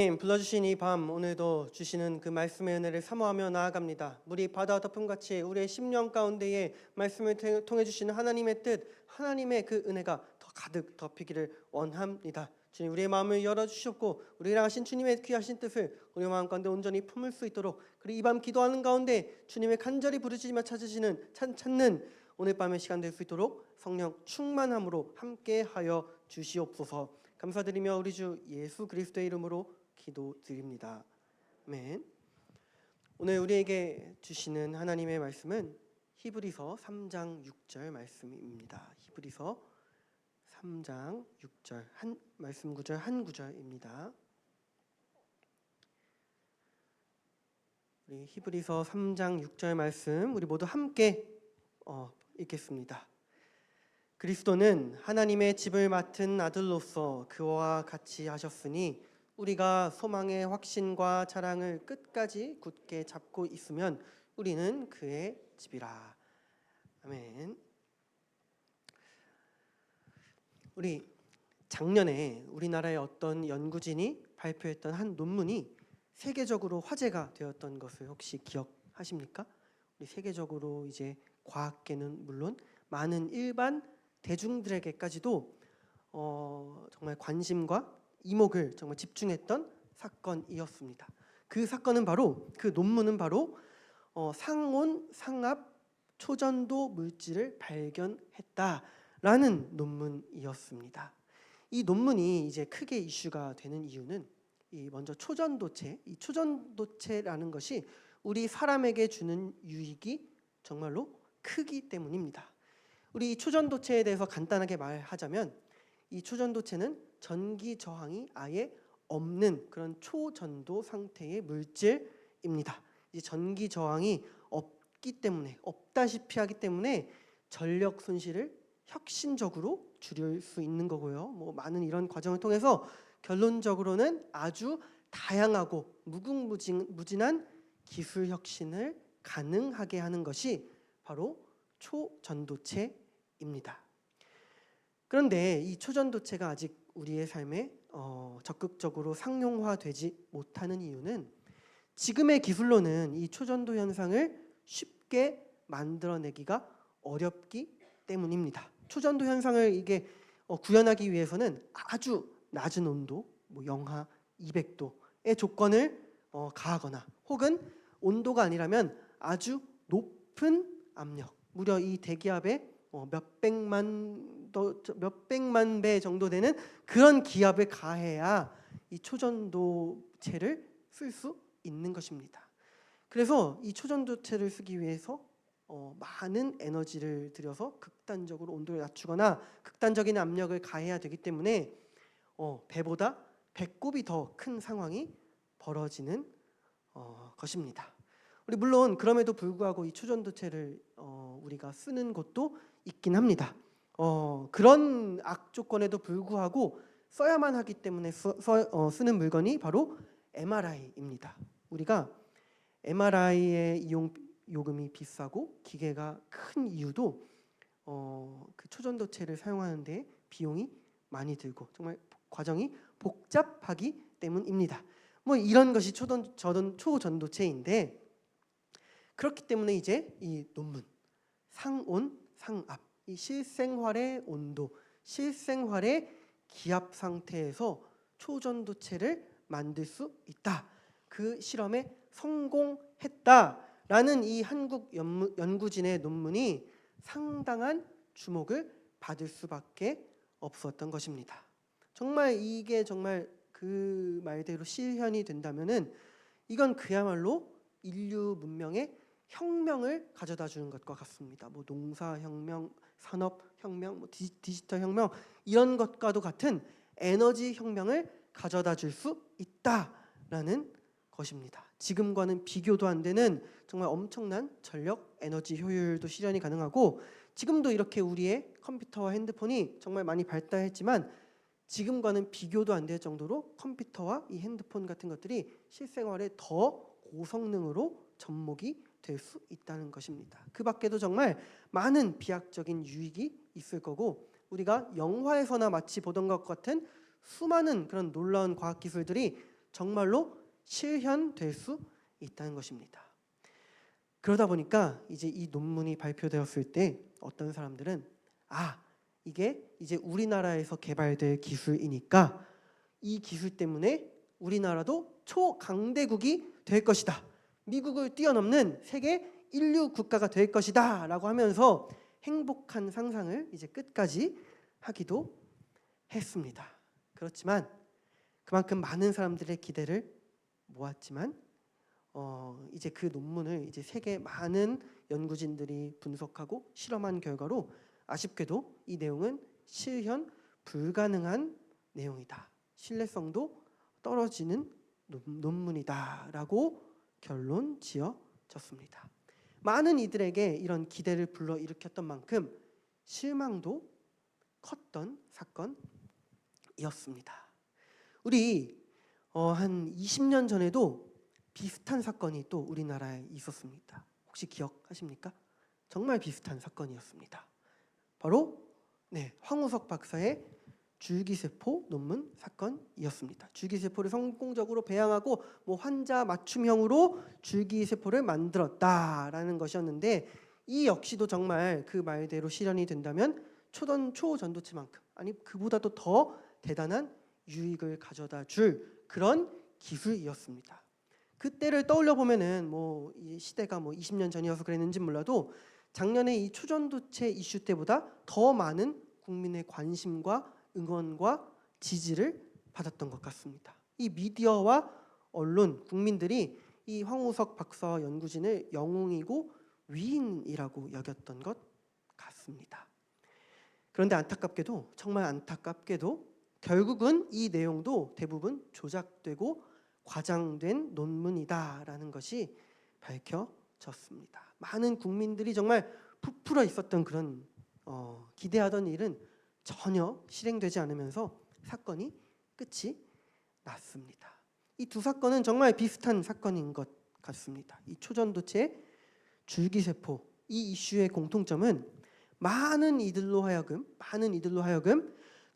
불러주신 이 밤, 오늘도 주시는 그 말씀의 은혜를 사모하며 나아갑니다. 물이 바다 덮음같이 우리의 심령 가운데에 말씀을 통해 주시는 하나님의 뜻, 하나님의 그 은혜가 더 가득 덮이기를 원합니다. 주님, 우리의 마음을 열어주셨고 우리랑 하신 주님의 귀하신 뜻을 우리 마음 가운데 온전히 품을 수 있도록, 그리고 이 밤 기도하는 가운데 주님의 간절히 부르짖으며 찾는 오늘 밤의 시간 될 수 있도록 성령 충만함으로 함께하여 주시옵소서. 감사드리며 우리 주 예수 그리스도의 이름으로 기도드립니다. 아멘. 오늘 우리에게 주시는 하나님의 말씀은 히브리서 3장 6절 말씀입니다. 히브리서 3장 6절 한 말씀 구절 한 구절입니다. 우리 히브리서 3장 6절 말씀 우리 모두 함께 읽겠습니다. 그리스도는 하나님의 집을 맡은 아들로서 그와 같이 하셨으니 우리가 소망의 확신과 자랑을 끝까지 굳게 잡고 있으면 우리는 그의 집이라. 아멘. 우리 작년에 우리나라의 어떤 연구진이 발표했던 한 논문이 세계적으로 화제가 되었던 것을 혹시 기억하십니까? 우리 세계적으로 이제 과학계는 물론 많은 일반 대중들에게까지도 정말 관심과 이목을 정말 집중했던 사건이었습니다. 그 사건은 바로, 그 논문은 바로 상온 상압 초전도 물질을 발견했다라는 논문이었습니다. 이 논문이 이제 크게 이슈가 되는 이유는 먼저 초전도체, 이 초전도체라는 것이 우리 사람에게 주는 유익이 정말로 크기 때문입니다. 우리 초전도체에 대해서 간단하게 말하자면 이 초전도체는 전기 저항이 아예 없는 그런 초전도 상태의 물질입니다. 이 전기 저항이 없다시피 하기 때문에 전력 손실을 혁신적으로 줄일 수 있는 거고요. 많은 이런 과정을 통해서 결론적으로는 아주 다양하고 무궁무진한 기술 혁신을 가능하게 하는 것이 바로 초전도체입니다. 그런데 이 초전도체가 아직 우리의 삶에 적극적으로 상용화되지 못하는 이유는 지금의 기술로는 이 초전도 현상을 쉽게 만들어내기가 어렵기 때문입니다. 초전도 현상을 이게 구현하기 위해서는 아주 낮은 온도, 영하 200도의 조건을 가하거나, 혹은 온도가 아니라면 아주 높은 압력, 무려 이 대기압의 몇백만 배 정도 되는 그런 기압을 가해야 이 초전도체를 쓸 수 있는 것입니다. 그래서 이 초전도체를 쓰기 위해서 많은 에너지를 들여서 극단적으로 온도를 낮추거나 극단적인 압력을 가해야 되기 때문에 배보다 배꼽이 더 큰 상황이 벌어지는 것입니다. 우리 물론 그럼에도 불구하고 이 초전도체를 우리가 쓰는 곳도 있긴 합니다. 그런 악조건에도 불구하고 써야만 하기 때문에 쓰는 물건이 바로 MRI입니다. 우리가 MRI의 이용 요금이 비싸고 기계가 큰 이유도 그 초전도체를 사용하는 데 비용이 많이 들고 정말 과정이 복잡하기 때문입니다. 이런 것이 초전도체인데, 그렇기 때문에 이제 이 논문 상온 상압, 이 실생활의 온도, 실생활의 기압 상태에서 초전도체를 만들 수 있다, 그 실험에 성공했다라는 이 한국 연구진의 논문이 상당한 주목을 받을 수밖에 없었던 것입니다. 정말 이게 정말 그 말대로 실현이 된다면은 이건 그야말로 인류 문명의 혁명을 가져다 주는 것과 같습니다. 농사혁명, 산업혁명, 디지털 혁명, 이런 것과도 같은 에너지 혁명을 가져다 줄 수 있다라는 것입니다. 지금과는 비교도 안 되는 정말 엄청난 전력, 에너지 효율도 실현이 가능하고, 지금도 이렇게 우리의 컴퓨터와 핸드폰이 정말 많이 발달했지만 지금과는 비교도 안 될 정도로 컴퓨터와 이 핸드폰 같은 것들이 실생활에 더 고성능으로 접목이 될 수 있다는 것입니다. 그 밖에도 정말 많은 비약적인 유익이 있을 거고, 우리가 영화에서나 마치 보던 것 같은 수많은 그런 놀라운 과학 기술들이 정말로 실현될 수 있다는 것입니다. 그러다 보니까 이제 이 논문이 발표되었을 때 어떤 사람들은 이게 이제 우리나라에서 개발될 기술이니까 이 기술 때문에 우리나라도 초강대국이 될 것이다. 미국을 뛰어넘는 세계 인류 국가가 될 것이다 라고 하면서 행복한 상상을 이제 끝까지 하기도 했습니다. 그렇지만 그만큼 많은 사람들의 기대를 모았지만 이제 그 논문을 이제 세계 많은 연구진들이 분석하고 실험한 결과로 아쉽게도 이 내용은 실현 불가능한 내용이다. 신뢰성도 떨어지는 논문이다라고 결론 지어졌습니다. 많은 이들에게 이런 기대를 불러일으켰던 만큼 실망도 컸던 사건이었습니다. 우리 한 20년 전에도 비슷한 사건이 또 우리나라에 있었습니다. 혹시 기억하십니까? 정말 비슷한 사건이었습니다. 바로 황우석 박사의 줄기세포 논문 사건이었습니다. 줄기세포를 성공적으로 배양하고 환자 맞춤형으로 줄기세포를 만들었다라는 것이었는데, 이 역시도 정말 그 말대로 실현이 된다면 초전도체만큼, 아니 그보다도 더 대단한 유익을 가져다 줄 그런 기술이었습니다. 그때를 떠올려 보면은 이 시대가 20년 전이어서 그랬는지 몰라도 작년에 이 초전도체 이슈 때보다 더 많은 국민의 관심과 응원과 지지를 받았던 것 같습니다. 이 미디어와 언론, 국민들이 이 황우석 박사와 연구진을 영웅이고 위인이라고 여겼던 것 같습니다. 그런데 안타깝게도, 정말 안타깝게도 결국은 이 내용도 대부분 조작되고 과장된 논문이다라는 것이 밝혀졌습니다. 많은 국민들이 정말 부풀어 있었던 그런 기대하던 일은 전혀 실행되지 않으면서 사건이 끝이 났습니다. 이 두 사건은 정말 비슷한 사건인 것 같습니다. 이 초전도체, 줄기세포, 이 이슈의 공통점은 많은 이들로 하여금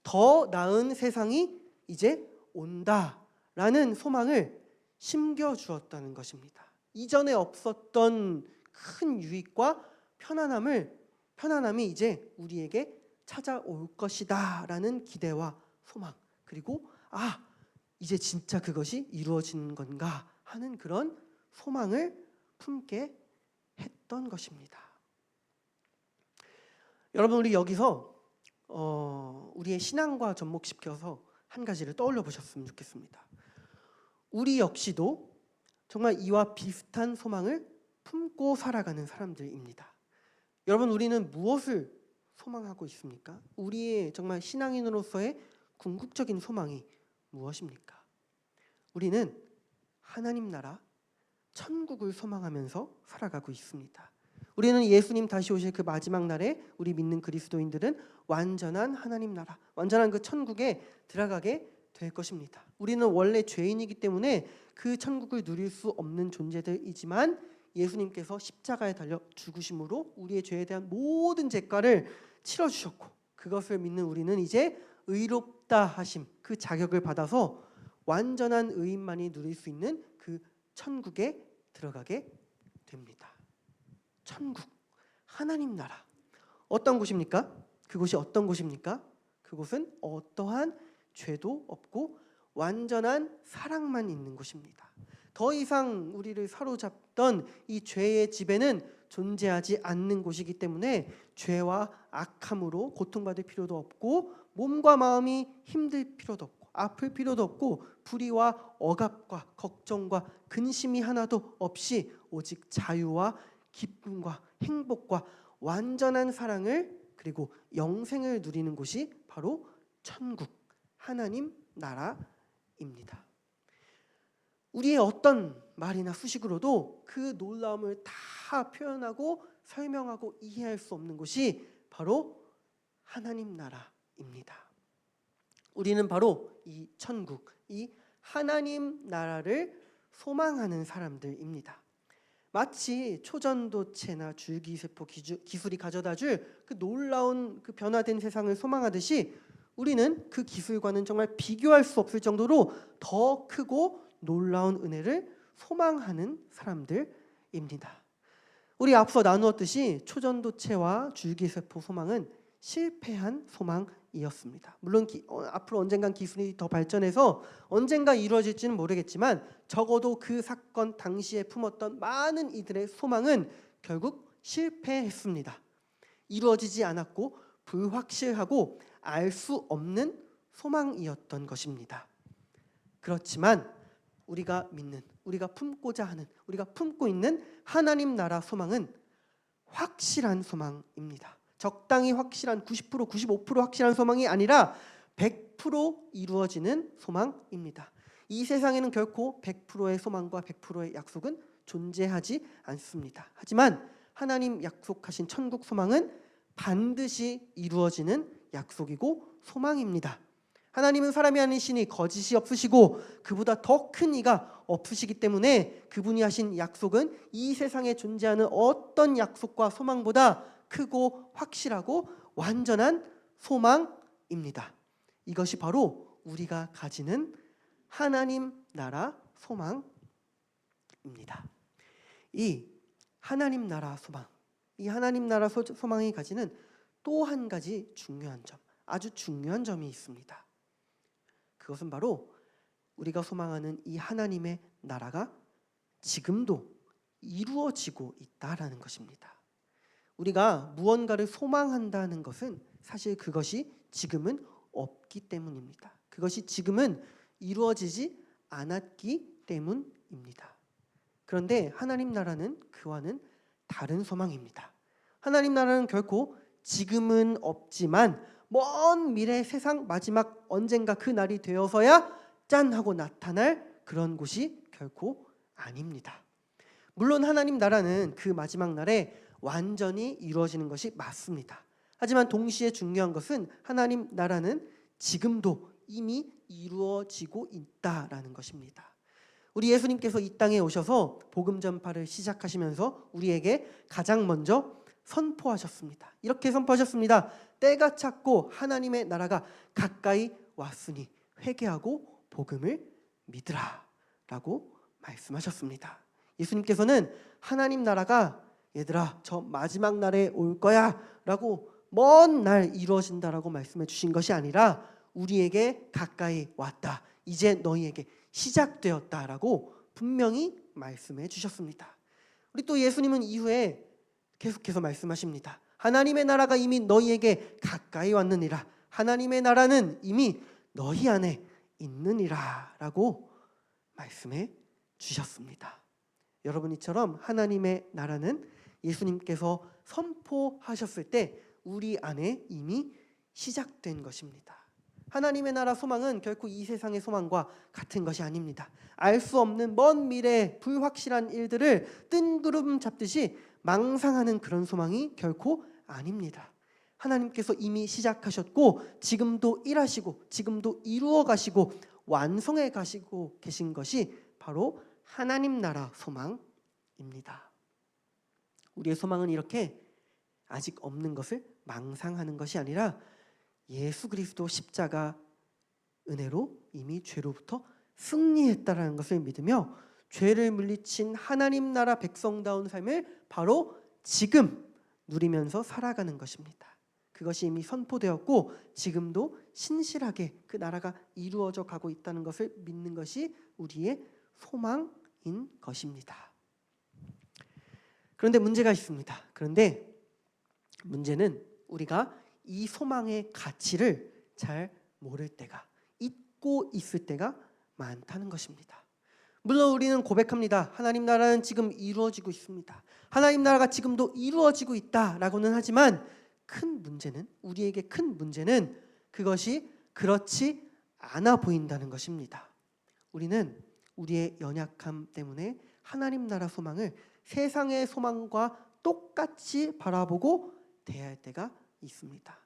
더 나은 세상이 이제 온다라는 소망을 심겨주었다는 것입니다. 이전에 없었던 큰 유익과 편안함이 이제 우리에게 찾아올 것이다 라는 기대와 소망, 그리고 이제 진짜 그것이 이루어지는 건가 하는 그런 소망을 품게 했던 것입니다. 여러분, 우리 여기서 우리의 신앙과 접목시켜서 한 가지를 떠올려 보셨으면 좋겠습니다. 우리 역시도 정말 이와 비슷한 소망을 품고 살아가는 사람들입니다. 여러분, 우리는 무엇을 소망하고 있습니까? 우리의 정말 신앙인으로서의 궁극적인 소망이 무엇입니까? 우리는 하나님 나라, 천국을 소망하면서 살아가고 있습니다. 우리는 예수님 다시 오실 그 마지막 날에 우리 믿는 그리스도인들은 완전한 하나님 나라, 완전한 그 천국에 들어가게 될 것입니다. 우리는 원래 죄인이기 때문에 그 천국을 누릴 수 없는 존재들이지만 예수님께서 십자가에 달려 죽으심으로 우리의 죄에 대한 모든 죄가를 치러주셨고, 그것을 믿는 우리는 이제 의롭다 하심, 그 자격을 받아서 완전한 의인만이 누릴 수 있는 그 천국에 들어가게 됩니다. 천국, 하나님 나라, 어떤 곳입니까? 그곳이 어떤 곳입니까? 그곳은 어떠한 죄도 없고 완전한 사랑만 있는 곳입니다. 더 이상 우리를 사로잡던 이 죄의 지배는 존재하지 않는 곳이기 때문에 죄와 악함으로 고통받을 필요도 없고, 몸과 마음이 힘들 필요도 없고, 아플 필요도 없고, 불의와 억압과 걱정과 근심이 하나도 없이 오직 자유와 기쁨과 행복과 완전한 사랑을, 그리고 영생을 누리는 곳이 바로 천국, 하나님 나라입니다. 우리의 어떤 말이나 수식으로도 그 놀라움을 다 표현하고 설명하고 이해할 수 없는 곳이 바로 하나님 나라입니다. 우리는 바로 이 천국, 이 하나님 나라를 소망하는 사람들입니다. 마치 초전도체나 줄기세포 기술이 가져다줄 그 놀라운 그 변화된 세상을 소망하듯이 우리는 그 기술과는 정말 비교할 수 없을 정도로 더 크고 놀라운 은혜를 소망하는 사람들입니다. 우리 앞서 나누었듯이 초전도체와 줄기세포 소망은 실패한 소망이었습니다. 물론 앞으로 언젠간 기술이 더 발전해서 언젠가 이루어질지는 모르겠지만 적어도 그 사건 당시에 품었던 많은 이들의 소망은 결국 실패했습니다. 이루어지지 않았고 불확실하고 알 수 없는 소망이었던 것입니다. 그렇지만 우리가 믿는, 우리가 품고자 하는, 우리가 품고 있는 하나님 나라 소망은 확실한 소망입니다. 적당히 확실한 90%, 95% 확실한 소망이 아니라 100% 이루어지는 소망입니다. 이 세상에는 결코 100%의 소망과 100%의 약속은 존재하지 않습니다. 하지만 하나님 약속하신 천국 소망은 반드시 이루어지는 약속이고 소망입니다. 하나님은 사람이 아니시니 거짓이 없으시고 그보다 더 큰 이가 없으시기 때문에 그분이 하신 약속은 이 세상에 존재하는 어떤 약속과 소망보다 크고 확실하고 완전한 소망입니다. 이것이 바로 우리가 가지는 하나님 나라 소망입니다. 이 하나님 나라 소망, 이 하나님 나라 소망이 가지는 또 한 가지 중요한 점, 아주 중요한 점이 있습니다. 그것은 바로 우리가 소망하는 이 하나님의 나라가 지금도 이루어지고 있다라는 것입니다. 우리가 무언가를 소망한다는 것은 사실 그것이 지금은 없기 때문입니다. 그것이 지금은 이루어지지 않았기 때문입니다. 그런데 하나님 나라는 그와는 다른 소망입니다. 하나님 나라는 결코 지금은 없지만 먼 미래 세상 마지막 언젠가 그 날이 되어서야 짠 하고 나타날 그런 곳이 결코 아닙니다. 물론 하나님 나라는 그 마지막 날에 완전히 이루어지는 것이 맞습니다. 하지만 동시에 중요한 것은 하나님 나라는 지금도 이미 이루어지고 있다라는 것입니다. 우리 예수님께서 이 땅에 오셔서 복음 전파를 시작하시면서 우리에게 가장 먼저 선포하셨습니다. 이렇게 선포하셨습니다. 때가 찼고 하나님의 나라가 가까이 왔으니 회개하고 복음을 믿으라 라고 말씀하셨습니다. 예수님께서는 하나님 나라가 얘들아 저 마지막 날에 올 거야 라고 먼 날 이루어진다라고 말씀해 주신 것이 아니라 우리에게 가까이 왔다, 이제 너희에게 시작되었다라고 분명히 말씀해 주셨습니다. 우리 또 예수님은 이후에 계속해서 말씀하십니다. 하나님의 나라가 이미 너희에게 가까이 왔느니라, 하나님의 나라는 이미 너희 안에 있느니라 라고 말씀해 주셨습니다. 여러분, 이처럼 하나님의 나라는 예수님께서 선포하셨을 때 우리 안에 이미 시작된 것입니다. 하나님의 나라 소망은 결코 이 세상의 소망과 같은 것이 아닙니다. 알 수 없는 먼 미래 불확실한 일들을 뜬구름 잡듯이 망상하는 그런 소망이 결코 아닙니다. 하나님께서 이미 시작하셨고 지금도 일하시고 지금도 이루어 가시고 완성해 가시고 계신 것이 바로 하나님 나라 소망입니다. 우리의 소망은 이렇게 아직 없는 것을 망상하는 것이 아니라 예수 그리스도 십자가 은혜로 이미 죄로부터 승리했다라는 것을 믿으며 죄를 물리친 하나님 나라 백성다운 삶을 바로 지금 누리면서 살아가는 것입니다. 그것이 이미 선포되었고 지금도 신실하게 그 나라가 이루어져 가고 있다는 것을 믿는 것이 우리의 소망인 것입니다. 그런데 문제가 있습니다. 그런데 문제는 우리가 이 소망의 가치를 잘 모를 때가, 잊고 있을 때가 많다는 것입니다. 물론 우리는 고백합니다. 하나님 나라는 지금 이루어지고 있습니다. 하나님 나라가 지금도 이루어지고 있다라고는 하지만 큰 문제는, 우리에게 큰 문제는 그것이 그렇지 않아 보인다는 것입니다. 우리는 우리의 연약함 때문에 하나님 나라 소망을 세상의 소망과 똑같이 바라보고 대할 때가 있습니다.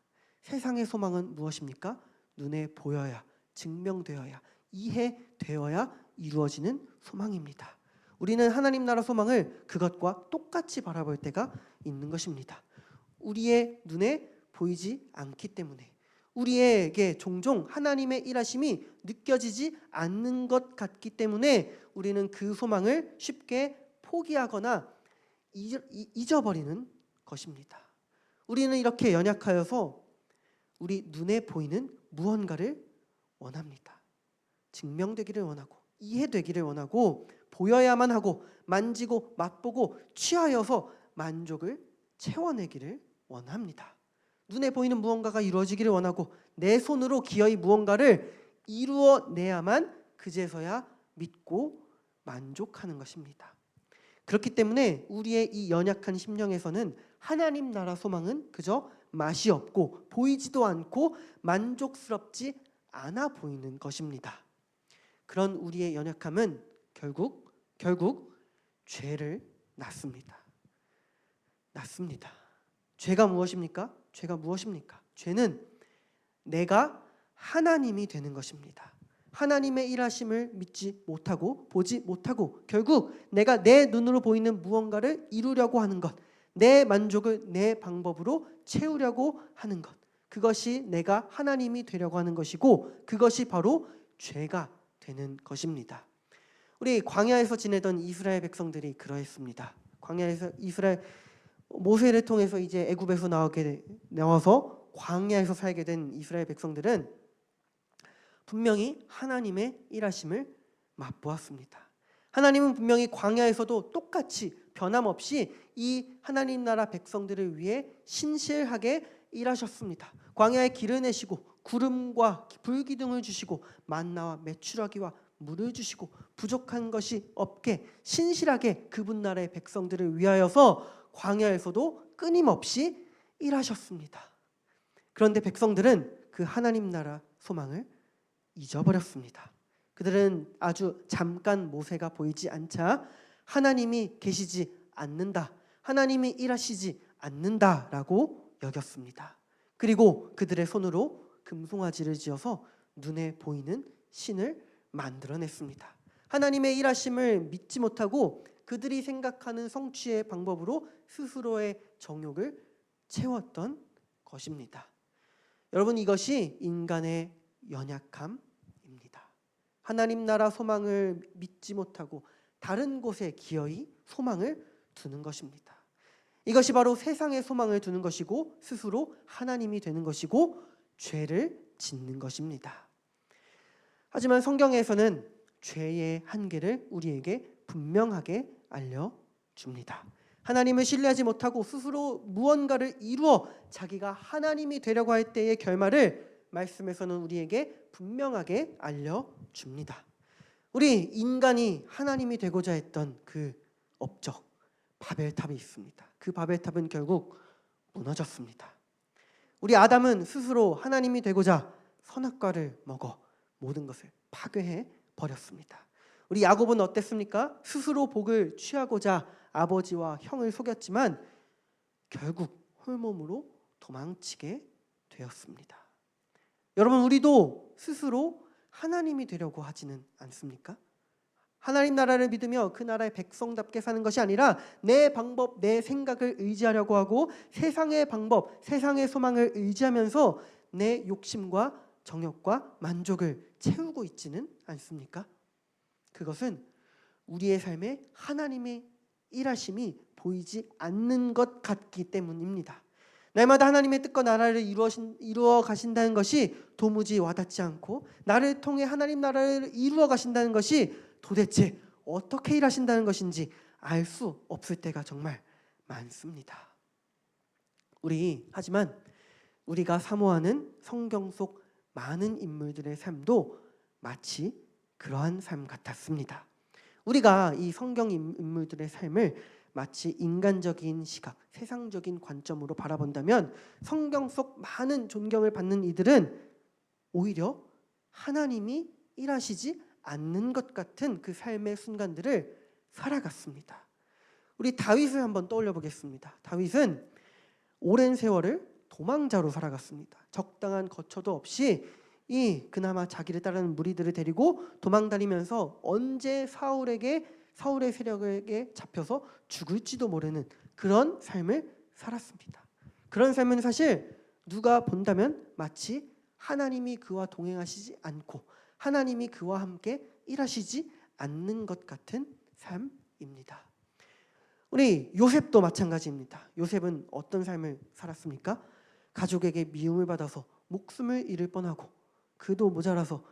세상의 소망은 무엇입니까? 눈에 보여야, 증명되어야, 이해되어야 이루어지는 소망입니다. 우리는 하나님 나라 소망을 그것과 똑같이 바라볼 때가 있는 것입니다. 우리의 눈에 보이지 않기 때문에, 우리에게 종종 하나님의 일하심이 느껴지지 않는 것 같기 때문에 우리는 그 소망을 쉽게 포기하거나 잊어버리는 것입니다. 우리는 이렇게 연약하여서 우리 눈에 보이는 무언가를 원합니다. 증명되기를 원하고 이해되기를 원하고 보여야만 하고 만지고 맛보고 취하여서 만족을 채워내기를 원합니다. 눈에 보이는 무언가가 이루어지기를 원하고 내 손으로 기어이 무언가를 이루어내야만 그제서야 믿고 만족하는 것입니다. 그렇기 때문에 우리의 이 연약한 심령에서는 하나님 나라 소망은 그저 맛이 없고 보이지도 않고 만족스럽지 않아 보이는 것입니다. 그런 우리의 연약함은 결국 죄를 낳습니다. 죄가 무엇입니까? 죄는 내가 하나님이 되는 것입니다. 하나님의 일하심을 믿지 못하고 보지 못하고 결국 내가 내 눈으로 보이는 무언가를 이루려고 하는 것, 내 만족을 내 방법으로 채우려고 하는 것, 그것이 내가 하나님이 되려고 하는 것이고 그것이 바로 죄가 되는 것입니다. 우리 광야에서 지내던 이스라엘 백성들이 그러했습니다. 광야에서 이스라엘 모세를 통해서 이제 애굽에서 나와서 광야에서 살게 된 이스라엘 백성들은 분명히 하나님의 일하심을 맛보았습니다. 하나님은 분명히 광야에서도 똑같이 변함없이 이 하나님 나라 백성들을 위해 신실하게 일하셨습니다. 광야에 길을 내시고 구름과 불기둥을 주시고 만나와 메추라기와 물을 주시고 부족한 것이 없게 신실하게 그분 나라의 백성들을 위하여서 광야에서도 끊임없이 일하셨습니다. 그런데 백성들은 그 하나님 나라 소망을 잊어버렸습니다. 그들은 아주 잠깐 모세가 보이지 않자 하나님이 계시지 않는다, 하나님이 일하시지 않는다라고 여겼습니다. 그리고 그들의 손으로 금송아지를 지어서 눈에 보이는 신을 만들어냈습니다. 하나님의 일하심을 믿지 못하고 그들이 생각하는 성취의 방법으로 스스로의 정욕을 채웠던 것입니다. 여러분, 이것이 인간의 연약함입니다. 하나님 나라 소망을 믿지 못하고 다른 곳에 기어이 소망을 두는 것입니다. 이것이 바로 세상의 소망을 두는 것이고 스스로 하나님이 되는 것이고 죄를 짓는 것입니다. 하지만 성경에서는 죄의 한계를 우리에게 분명하게 알려줍니다. 하나님을 신뢰하지 못하고 스스로 무언가를 이루어 자기가 하나님이 되려고 할 때의 결말을 말씀에서는 우리에게 분명하게 알려줍니다. 우리 인간이 하나님이 되고자 했던 그 업적 바벨탑이 있습니다. 그 바벨탑은 결국 무너졌습니다. 우리 아담은 스스로 하나님이 되고자 선악과를 먹어 모든 것을 파괴해 버렸습니다. 우리 야곱은 어땠습니까? 스스로 복을 취하고자 아버지와 형을 속였지만 결국 홀몸으로 도망치게 되었습니다. 여러분, 우리도 스스로 하나님이 되려고 하지는 않습니까? 하나님 나라를 믿으며 그 나라의 백성답게 사는 것이 아니라 내 방법, 내 생각을 의지하려고 하고 세상의 방법, 세상의 소망을 의지하면서 내 욕심과 정욕과 만족을 채우고 있지는 않습니까? 그것은 우리의 삶에 하나님의 일하심이 보이지 않는 것 같기 때문입니다. 날마다 하나님의 뜻과 나라를 이루어 가신다는 것이 도무지 와닿지 않고 나를 통해 하나님 나라를 이루어 가신다는 것이 도대체 어떻게 일하신다는 것인지 알 수 없을 때가 정말 많습니다. 하지만 우리가 사모하는 성경 속 많은 인물들의 삶도 마치 그러한 삶 같았습니다. 우리가 이 성경 인물들의 삶을 마치 인간적인 시각, 세상적인 관점으로 바라본다면 성경 속 많은 존경을 받는 이들은 오히려 하나님이 일하시지 않는 것 같은 그 삶의 순간들을 살아갔습니다. 우리 다윗을 한번 떠올려 보겠습니다. 다윗은 오랜 세월을 도망자로 살아갔습니다. 적당한 거처도 없이 그나마 자기를 따르는 무리들을 데리고 도망다니면서 언제 사울의 세력에게 잡혀서 죽을지도 모르는 그런 삶을 살았습니다. 그런 삶은 사실 누가 본다면 마치 하나님이 그와 동행하시지 않고 하나님이 그와 함께 일하시지 않는 것 같은 삶입니다. 우리 요셉도 마찬가지입니다. 요셉은 어떤 삶을 살았습니까? 가족에게 미움을 받아서 목숨을 잃을 뻔하고 그도 모자라서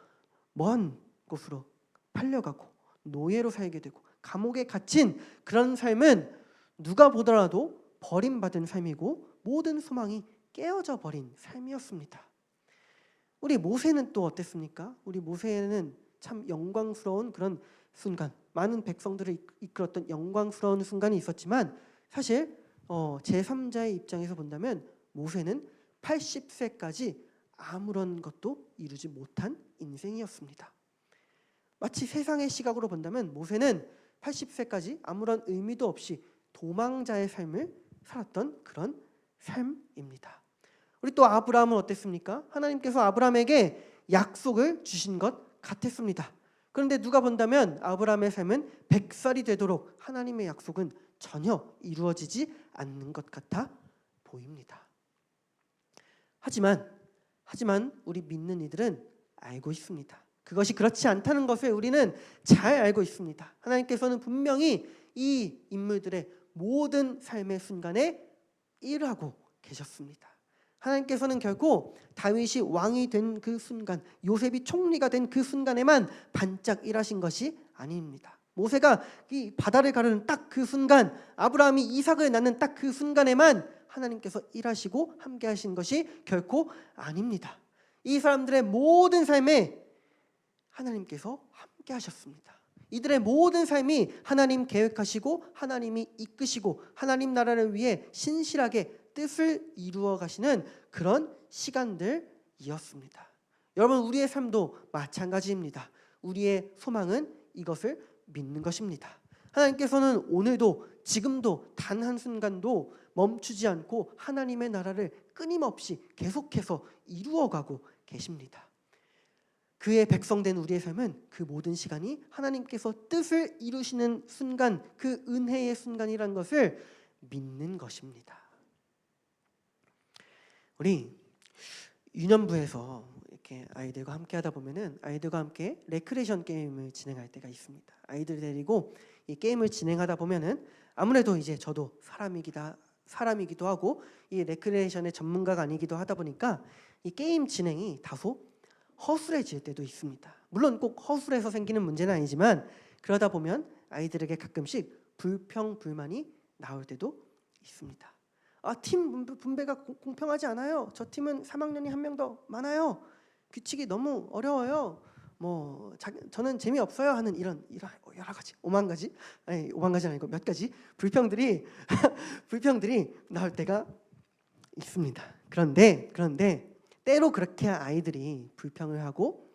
먼 곳으로 팔려가고 노예로 살게 되고 감옥에 갇힌 그런 삶은 누가 보더라도 버림받은 삶이고 모든 소망이 깨어져 버린 삶이었습니다. 우리 모세는 또 어땠습니까? 우리 모세는 참 영광스러운 그런 순간, 많은 백성들을 이끌었던 영광스러운 순간이 있었지만 사실 제3자의 입장에서 본다면 모세는 80세까지 아무런 것도 이루지 못한 인생이었습니다. 마치 세상의 시각으로 본다면 모세는 80세까지 아무런 의미도 없이 도망자의 삶을 살았던 그런 삶입니다. 우리 또 아브라함은 어땠습니까? 하나님께서 아브라함에게 약속을 주신 것 같았습니다. 그런데 누가 본다면 아브라함의 삶은 100살이 되도록 하나님의 약속은 전혀 이루어지지 않는 것 같아 보입니다. 하지만 우리 믿는 이들은 알고 있습니다. 그것이 그렇지 않다는 것을 우리는 잘 알고 있습니다. 하나님께서는 분명히 이 인물들의 모든 삶의 순간에 일하고 계셨습니다. 하나님께서는 결코 다윗이 왕이 된 그 순간, 요셉이 총리가 된 그 순간에만 반짝 일하신 것이 아닙니다. 모세가 이 바다를 가르는 딱 그 순간, 아브라함이 이삭을 낳는 딱 그 순간에만 하나님께서 일하시고 함께 하신 것이 결코 아닙니다. 이 사람들의 모든 삶에 하나님께서 함께 하셨습니다. 이들의 모든 삶이 하나님 계획하시고 하나님이 이끄시고 하나님 나라를 위해 신실하게 뜻을 이루어 가시는 그런 시간들이었습니다. 여러분, 우리의 삶도 마찬가지입니다. 우리의 소망은 이것을 믿는 것입니다. 하나님께서는 오늘도 지금도 단 한순간도 멈추지 않고 하나님의 나라를 끊임없이 계속해서 이루어가고 계십니다. 그의 백성된 우리의 삶은 그 모든 시간이 하나님께서 뜻을 이루시는 순간, 그 은혜의 순간이라는 것을 믿는 것입니다. 우리 유년부에서 이렇게 아이들과 함께 하다 보면은 아이들과 함께 레크레이션 게임을 진행할 때가 있습니다. 아이들 데리고 이 게임을 진행하다 보면은 아무래도 이제 저도 사람이기도 하고 이 레크레이션의 전문가가 아니기도 하다 보니까 이 게임 진행이 다소 허술해질 때도 있습니다. 물론 꼭 허술해서 생기는 문제는 아니지만 그러다 보면 아이들에게 가끔씩 불평불만이 나올 때도 있습니다. 팀 분배가 공평하지 않아요. 저 팀은 3학년이 한 명 더 많아요. 규칙이 너무 어려워요. 저는 재미없어요 하는 이런 여러 가지, 5만 가지, 아니 5만 가지는 아니고 몇 가지 불평들이 나올 때가 있습니다. 그런데 때로 그렇게 아이들이 불평을 하고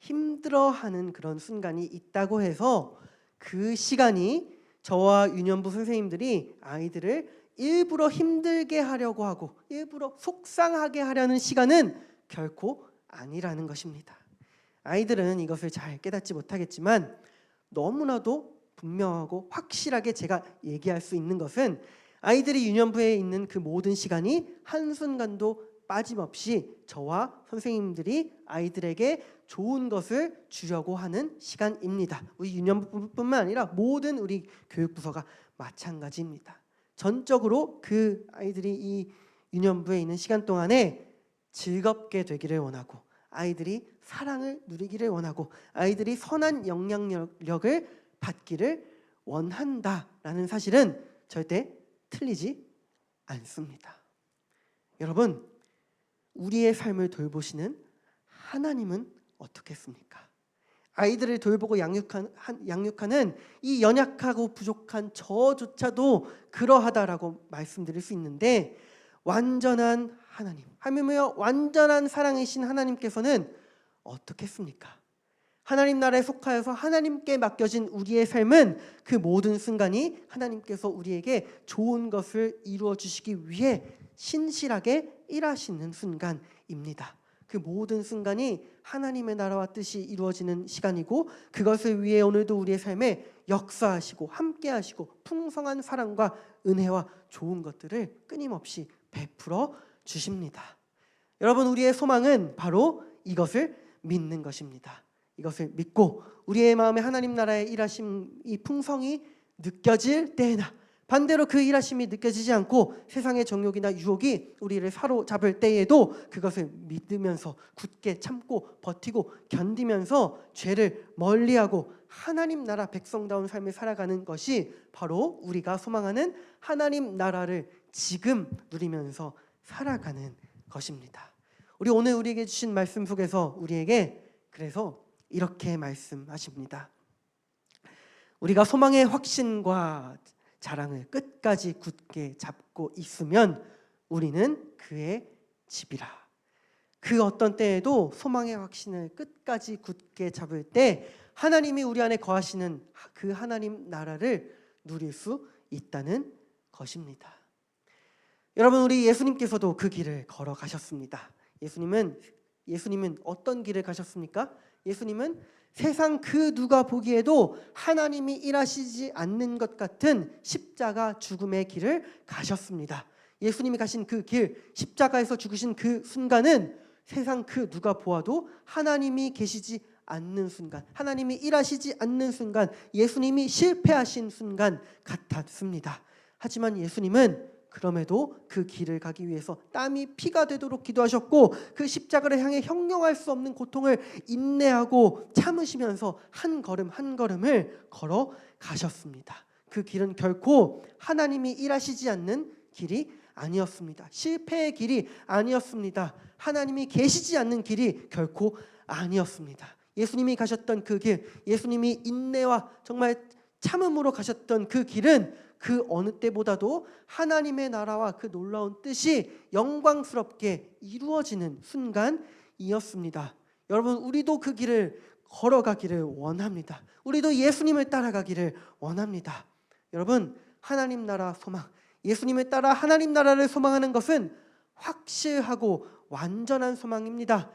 힘들어하는 그런 순간이 있다고 해서 그 시간이 저와 유년부 선생님들이 아이들을 일부러 힘들게 하려고 하고 일부러 속상하게 하려는 시간은 결코 아니라는 것입니다. 아이들은 이것을 잘 깨닫지 못하겠지만 너무나도 분명하고 확실하게 제가 얘기할 수 있는 것은 아이들이 유년부에 있는 그 모든 시간이 한순간도 빠짐없이 저와 선생님들이 아이들에게 좋은 것을 주려고 하는 시간입니다. 우리 유년부뿐만 아니라 모든 우리 교육부서가 마찬가지입니다. 전적으로 그 아이들이 이 유년부에 있는 시간 동안에 즐겁게 되기를 원하고 아이들이 사랑을 누리기를 원하고 아이들이 선한 영향력을 받기를 원한다라는 사실은 절대 틀리지 않습니다. 여러분, 우리의 삶을 돌보시는 하나님은 어떻겠습니까? 아이들을 돌보고 양육하는 이 연약하고 부족한 저조차도 그러하다라고 말씀드릴 수 있는데 완전한 하나님, 하물며 완전한 사랑이신 하나님께서는 어떻겠습니까? 하나님 나라에 속하여서 하나님께 맡겨진 우리의 삶은 그 모든 순간이 하나님께서 우리에게 좋은 것을 이루어 주시기 위해 신실하게 일하시는 순간입니다. 그 모든 순간이 하나님의 나라와 뜻이 이루어지는 시간이고 그것을 위해 오늘도 우리의 삶에 역사하시고 함께하시고 풍성한 사랑과 은혜와 좋은 것들을 끊임없이 베풀어 주십니다. 여러분, 우리의 소망은 바로 이것을 믿는 것입니다. 이것을 믿고 우리의 마음에 하나님 나라의 일하심, 이 풍성이 느껴질 때나 반대로 그 일하심이 느껴지지 않고 세상의 정욕이나 유혹이 우리를 사로잡을 때에도 그것을 믿으면서 굳게 참고 버티고 견디면서 죄를 멀리하고 하나님 나라 백성다운 삶을 살아가는 것이 바로 우리가 소망하는 하나님 나라를 지금 누리면서 살아가는 것입니다. 우리 오늘 우리에게 주신 말씀 속에서 우리에게 그래서 이렇게 말씀하십니다. 우리가 소망의 확신과 자랑을 끝까지 굳게 잡고 있으면 우리는 그의 집이라. 그 어떤 때에도 소망의 확신을 끝까지 굳게 잡을 때 하나님이 우리 안에 거하시는 그 하나님 나라를 누릴 수 있다는 것입니다. 여러분, 우리 예수님께서도 그 길을 걸어가셨습니다. 예수님은 어떤 길을 가셨습니까? 예수님은 세상 그 누가 보기에도 하나님이 일하시지 않는 것 같은 십자가 죽음의 길을 가셨습니다. 예수님이 가신 그 길, 십자가에서 죽으신 그 순간은 세상 그 누가 보아도 하나님이 계시지 않는 순간, 하나님이 일하시지 않는 순간, 예수님이 실패하신 순간 같았습니다. 하지만 예수님은 그럼에도 그 길을 가기 위해서 땀이 피가 되도록 기도하셨고 그 십자가를 향해 형용할 수 없는 고통을 인내하고 참으시면서 한 걸음 한 걸음을 걸어가셨습니다. 그 길은 결코 하나님이 일하시지 않는 길이 아니었습니다. 실패의 길이 아니었습니다. 하나님이 계시지 않는 길이 결코 아니었습니다. 예수님이 가셨던 그 길, 예수님이 인내와 정말 참음으로 가셨던 그 길은 그 어느 때보다도 하나님의 나라와 그 놀라운 뜻이 영광스럽게 이루어지는 순간이었습니다. 여러분, 우리도 그 길을 걸어가기를 원합니다. 우리도 예수님을 따라가기를 원합니다. 여러분, 하나님 나라 소망, 예수님을 따라 하나님 나라를 소망하는 것은 확실하고 완전한 소망입니다.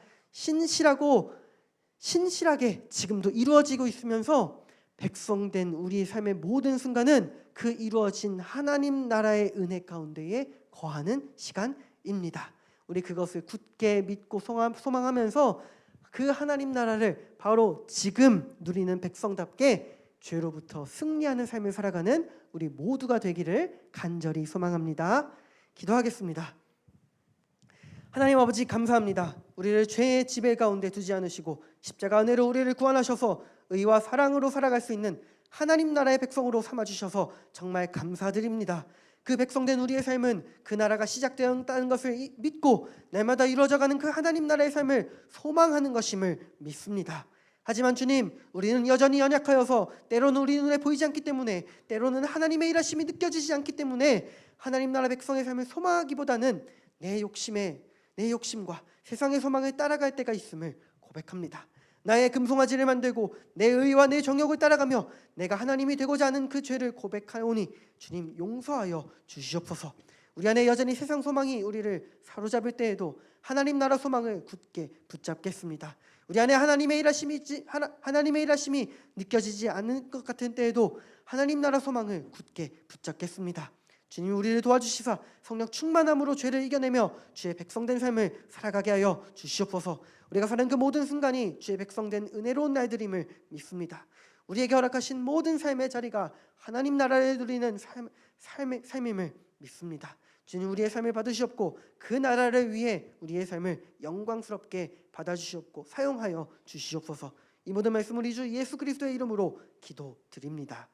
신실하게 지금도 이루어지고 있으면서 백성된 우리의 삶의 모든 순간은 그 이루어진 하나님 나라의 은혜 가운데에 거하는 시간입니다. 우리 그것을 굳게 믿고 소망하면서 그 하나님 나라를 바로 지금 누리는 백성답게 죄로부터 승리하는 삶을 살아가는 우리 모두가 되기를 간절히 소망합니다. 기도하겠습니다. 하나님 아버지, 감사합니다. 우리를 죄의 지배 가운데 두지 않으시고 십자가 은혜로 우리를 구원하셔서 의와 사랑으로 살아갈 수 있는 하나님 나라의 백성으로 삼아주셔서 정말 감사드립니다. 그 백성된 우리의 삶은 그 나라가 시작되었다는 것을 믿고 날마다 이루어져가는 그 하나님 나라의 삶을 소망하는 것임을 믿습니다. 하지만 주님, 우리는 여전히 연약하여서 때로는 우리 눈에 보이지 않기 때문에, 때로는 하나님의 일하심이 느껴지지 않기 때문에 하나님 나라 백성의 삶을 소망하기보다는 내 욕심과 세상의 소망을 따라갈 때가 있음을 고백합니다. 나의 금송아지를 만들고 내 의와 내 정욕을 따라가며 내가 하나님이 되고자 하는 그 죄를 고백하오니 주님, 용서하여 주시옵소서. 우리 안에 여전히 세상 소망이 우리를 사로잡을 때에도 하나님 나라 소망을 굳게 붙잡겠습니다. 우리 안에 하나님의 일하심이 느껴지지 않는 것 같은 때에도 하나님 나라 소망을 굳게 붙잡겠습니다. 주님, 우리를 도와주시사 성령 충만함으로 죄를 이겨내며 주의 백성된 삶을 살아가게 하여 주시옵소서. 우리가 사는 그 모든 순간이 주의 백성된 은혜로운 날들임을 믿습니다. 우리에게 허락하신 모든 삶의 자리가 하나님 나라를 누리는 삶임을 믿습니다. 주님, 우리의 삶을 받으시옵고 그 나라를 위해 우리의 삶을 영광스럽게 받아주시옵고 사용하여 주시옵소서. 이 모든 말씀을 우리 주 예수 그리스도의 이름으로 기도드립니다.